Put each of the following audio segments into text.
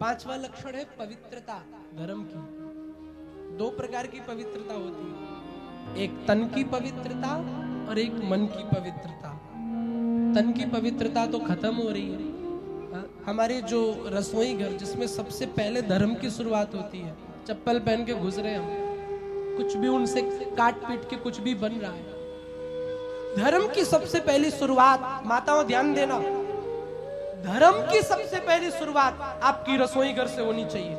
पांचवा लक्षण है पवित्रता धर्म की। दो प्रकार की पवित्रता होती है, एक तन की पवित्रता और एक मन की पवित्रता। तन की पवित्रता तो खत्म हो रही है। हमारे जो रसोई घर जिसमें सबसे पहले धर्म की शुरुआत होती है, चप्पल पहन के घुस रहे हम, कुछ भी उनसे काट पीट के कुछ भी बन रहा है। धर्म की सबसे पहली शुरुआत, माताओं ध्यान देना, धर्म की सबसे पहली शुरुआत आपकी रसोई घर से होनी चाहिए।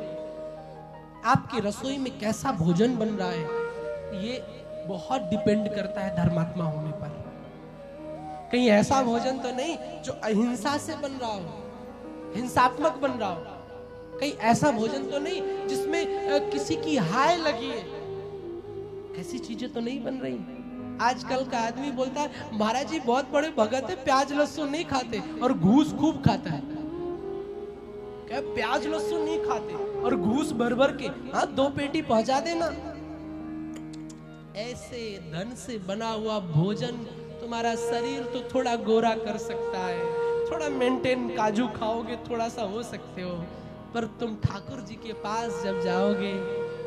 आपकी रसोई में कैसा भोजन बन रहा है ये बहुत डिपेंड करता है धर्मात्मा होने पर। कहीं ऐसा भोजन तो नहीं जो अहिंसा से बन रहा हो, हिंसात्मक बन रहा हो। कहीं ऐसा भोजन तो नहीं जिसमें किसी की हाय लगी है। ऐसी चीजें तो नहीं बन रही। आजकल का आदमी बोलता है महाराज जी बहुत बड़े भगत है, प्याज लहसुन नहीं खाते और घूस खूब खाता है। क्या प्याज लहसुन नहीं खाते और घूस भर भर के, हाँ 2 पेटी पहुंचा देना। ऐसे धन से बना हुआ भोजन तुम्हारा शरीर तो थोड़ा गोरा कर सकता है, थोड़ा मेंटेन, काजू खाओगे थोड़ा सा हो सकते हो, पर तुम ठाकुर जी के पास जब जाओगे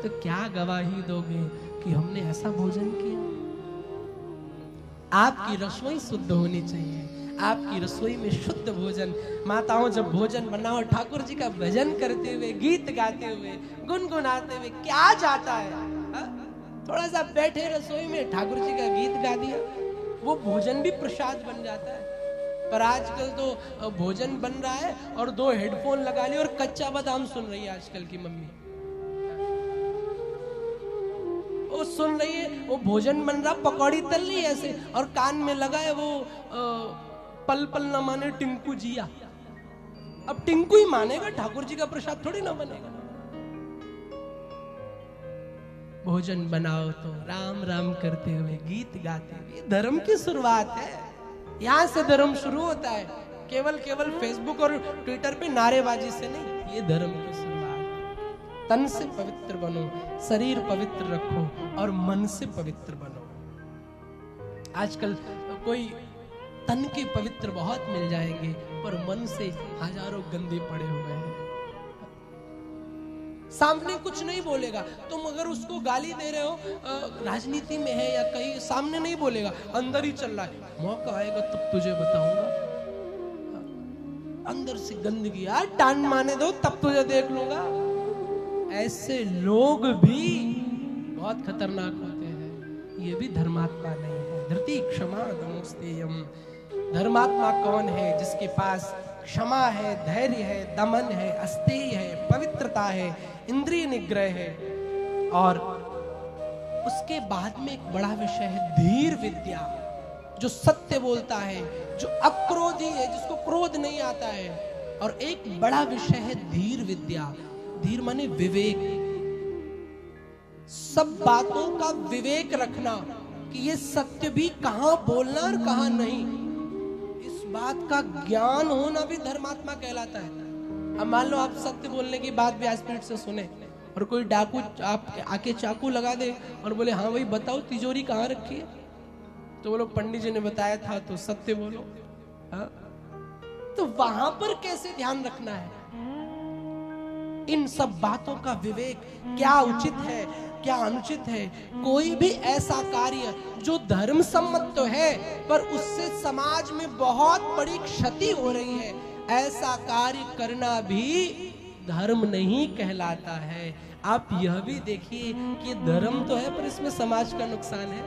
तो क्या गवाही दोगे कि हमने ऐसा भोजन किया। आपकी रसोई शुद्ध होनी चाहिए, आपकी रसोई में शुद्ध भोजन। माताओं जब भोजन बनाओ ठाकुर जी का भजन करते हुए, गीत गाते हुए, गुनगुनाते हुए, क्या जाता है। थोड़ा सा बैठे रसोई में ठाकुर जी का गीत गा दिया, वो भोजन भी प्रसाद बन जाता है। पर आजकल तो भोजन बन रहा है और 2 हेडफोन लगा लिए और कच्चा बादाम सुन रही है आजकल की मम्मी। वो सुन रही है, वो भोजन बन रहा, पकौड़ी तल रही है ऐसे और कान में लगा है वो पल पल न माने टिंकू जिया। अब टिंकू ही मानेगा, ठाकुर जी का प्रसाद थोड़ी ना बनेगा। भोजन बनाओ तो राम राम करते हुए, गीत गाते हुए। धर्म की शुरुआत है, यहां से धर्म शुरू होता है। केवल फेसबुक और ट्विटर पे नारेबाजी से नहीं, ये धर्म की शुरुआत। तन से पवित्र बनो, शरीर पवित्र रखो और मन से पवित्र बनो। आजकल कोई तन के पवित्र बहुत मिल जाएंगे पर मन से हजारों गंदे पड़े हुए हैं। सामने कुछ नहीं बोलेगा, तुम अगर उसको गाली दे रहे हो, राजनीति में है या कहीं, सामने नहीं बोलेगा, अंदर ही चल रहा है, मौका आएगा तब तुझे बताऊंगा। अंदर से गंदगी, यार टान माने दो तब तुझे देख लूंगा। ऐसे लोग भी बहुत खतरनाक होते हैं। ये भी धर्मात्मा नहीं है। धृति क्षमा दमोस्तेयम। धर्मात्मा कौन है? जिसके पास क्षमा है, धैर्य है, दमन है, अस्तेय है, पवित्रता है, इंद्रिय निग्रह है। और उसके बाद में एक बड़ा विषय है धीर विद्या, जो सत्य बोलता है, जो अक्रोधी है, जिसको क्रोध नहीं आता है। और एक बड़ा विषय है धीर विद्या। धीर माने विवेक, सब बातों का विवेक रखना कि ये सत्य भी कहां बोलना और कहां नहीं। इस बात का ज्ञान होना भी धर्मात्मा कहलाता है। अब मान लो आप सत्य बोलने की बात व्यासपीठ से सुने और कोई डाकू आप आके चाकू लगा दे और बोले हाँ भाई बताओ तिजोरी कहाँ रखी है, तो बोलो पंडित जी ने बताया था, तो सत्य बोलो। हाँ? तो वहां पर कैसे ध्यान रखना है? इन सब बातों का विवेक, क्या उचित है क्या अनुचित है। कोई भी ऐसा कार्य जो धर्म सम्मत तो है पर उससे समाज में बहुत बड़ी क्षति हो रही है, ऐसा कार्य करना भी धर्म नहीं कहलाता है। आप यह भी देखिए कि धर्म तो है पर इसमें समाज का नुकसान है।